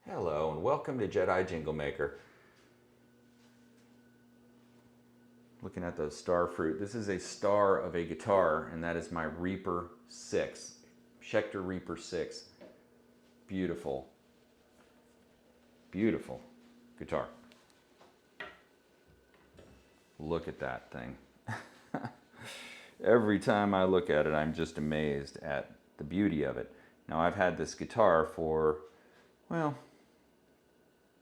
Hello and welcome to Jedi Jingle Maker. Looking at the star fruit. This is a star of a guitar, and that is my Reaper 6. Schecter Reaper 6. Beautiful, beautiful guitar. Look at that thing. Every time I look at it, I'm just amazed at the beauty of it. Now, I've had this guitar for, well,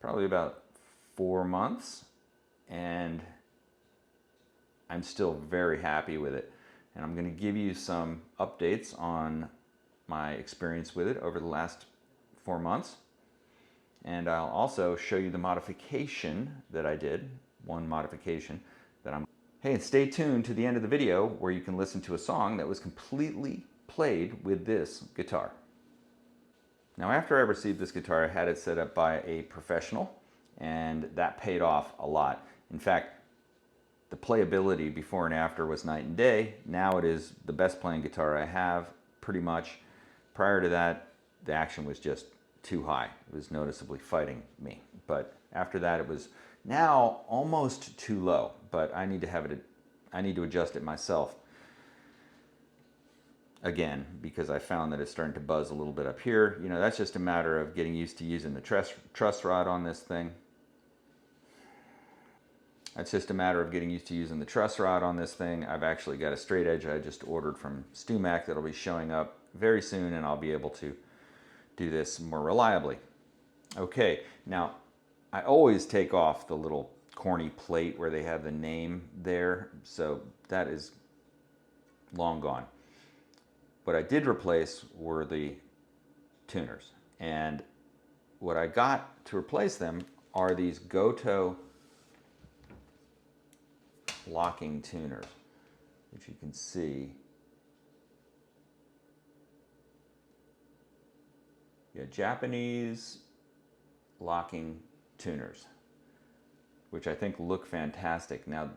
probably about 4 months, and I'm still very happy with it. And I'm going to give you some updates on my experience with it over the last 4 months. And I'll also show you the modification that I did, one modification that I'm... Hey, and stay tuned to the end of the video where you can listen to a song that was completely played with this guitar. Now, after I received this guitar, I had it set up by a professional, and that paid off a lot. In fact, the playability before and after was night and day. Now it is the best playing guitar I have, pretty much. Prior to that, the action was just too high. It was noticeably fighting me. But after that, it was now almost too low, but I need to adjust it myself again, because I found that it's starting to buzz a little bit up here. You know, that's just a matter of getting used to using the truss rod on this thing. That's just a matter of getting used to using the truss rod on this thing. I've actually got a straight edge I just ordered from StuMac that'll be showing up very soon, and I'll be able to do this more reliably. Okay, now I always take off the little corny plate where they have the name there, so that is long gone. What I did replace were the tuners, and what I got to replace them are these Goto locking tuners, which you can see. Yeah, Japanese locking tuners, which I think look fantastic. Now,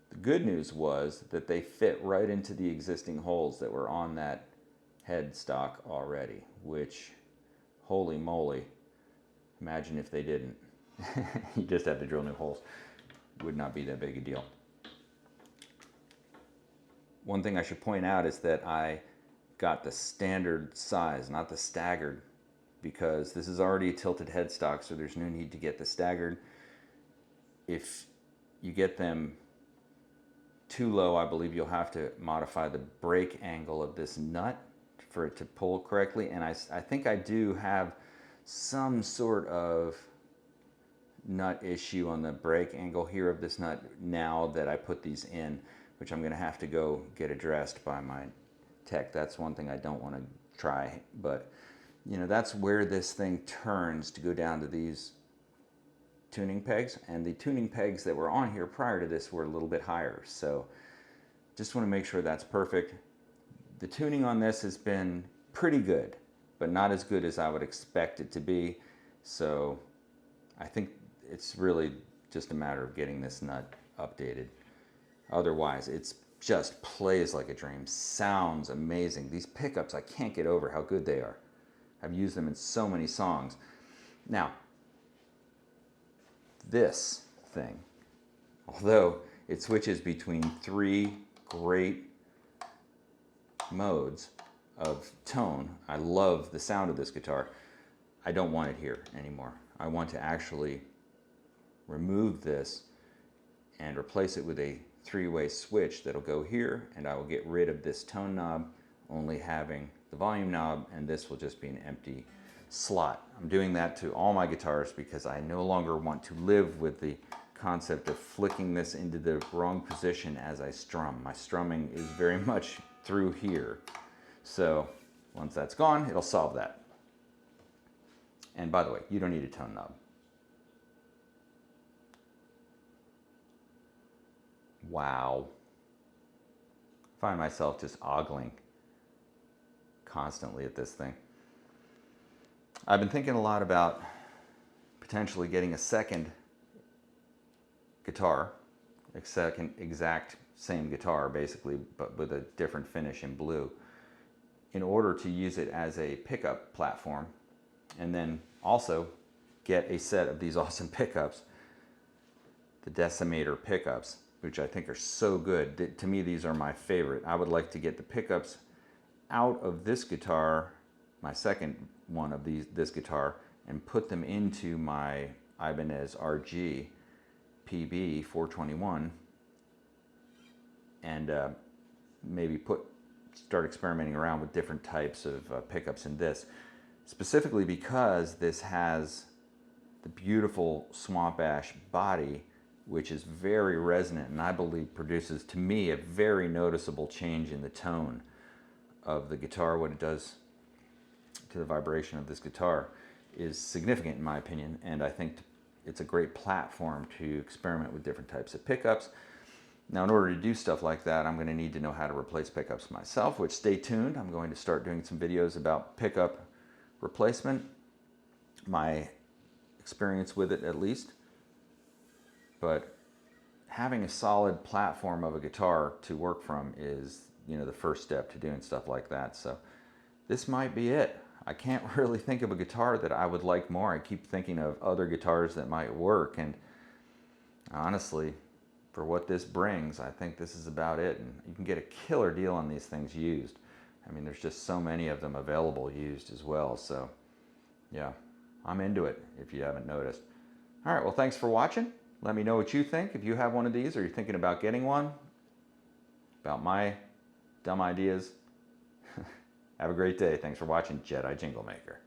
the good news was that they fit right into the existing holes that were on that headstock already, which, holy moly, imagine if they didn't. You just have to drill new holes. Would not be that big a deal. One thing I should point out is that I got the standard size, not the staggered, because this is already a tilted headstock, so there's no need to get the staggered. If you get them too low, I believe you'll have to modify the break angle of this nut for it to pull correctly, and I think I do have some sort of nut issue on the break angle here of this nut now that I put these in, which I'm going to have to go get addressed by my tech. That's one thing I don't want to try, but you know, that's where this thing turns to go down to these tuning pegs, and the tuning pegs that were on here prior to this were a little bit higher, so just want to make sure that's perfect. The tuning on this has been pretty good, but not as good as I would expect it to be, so I think it's really just a matter of getting this nut updated. Otherwise, it's just plays like a dream, sounds amazing. These pickups, I can't get over how good they are. I've used them in so many songs. Now, this thing, although it switches between 3 great modes of tone, I love the sound of this guitar, I don't want it here anymore. I want to actually remove this and replace it with a 3-way switch that'll go here, and I will get rid of this tone knob, only having the volume knob, and this will just be an empty slot. I'm doing that to all my guitars because I no longer want to live with the concept of flicking this into the wrong position as I strum. My strumming is very much through here. So once that's gone, it'll solve that. And by the way, you don't need a tone knob. Wow. I find myself just ogling constantly at this thing. I've been thinking a lot about potentially getting a second guitar, a second exact same guitar basically, but with a different finish in blue, in order to use it as a pickup platform And then also get a set of these awesome pickups, the Decimator pickups, which I think are so good. To me, these are my favorite. I would like to get the pickups out of this guitar, my second one of this guitar, and put them into my Ibanez RG PB 421, and maybe start experimenting around with different types of pickups in this, specifically because this has the beautiful Swamp Ash body, which is very resonant and I believe produces, to me, a very noticeable change in the tone of the guitar. What it does to the vibration of this guitar is significant in my opinion, and I think it's a great platform to experiment with different types of pickups. Now, in order to do stuff like that, I'm going to need to know how to replace pickups myself, which, stay tuned. I'm going to start doing some videos about pickup replacement, my experience with it at least. But having a solid platform of a guitar to work from is, the first step to doing stuff like that. So this might be it. I can't really think of a guitar that I would like more. I keep thinking of other guitars that might work, and honestly, for what this brings, I think this is about it. And you can get a killer deal on these things used. I mean, there's just so many of them available used as well. So yeah, I'm into it, if you haven't noticed. All right, well, thanks for watching. Let me know what you think. If you have one of these or you're thinking about getting one, about my dumb ideas. Have a great day. Thanks for watching Jedi Jingle Maker.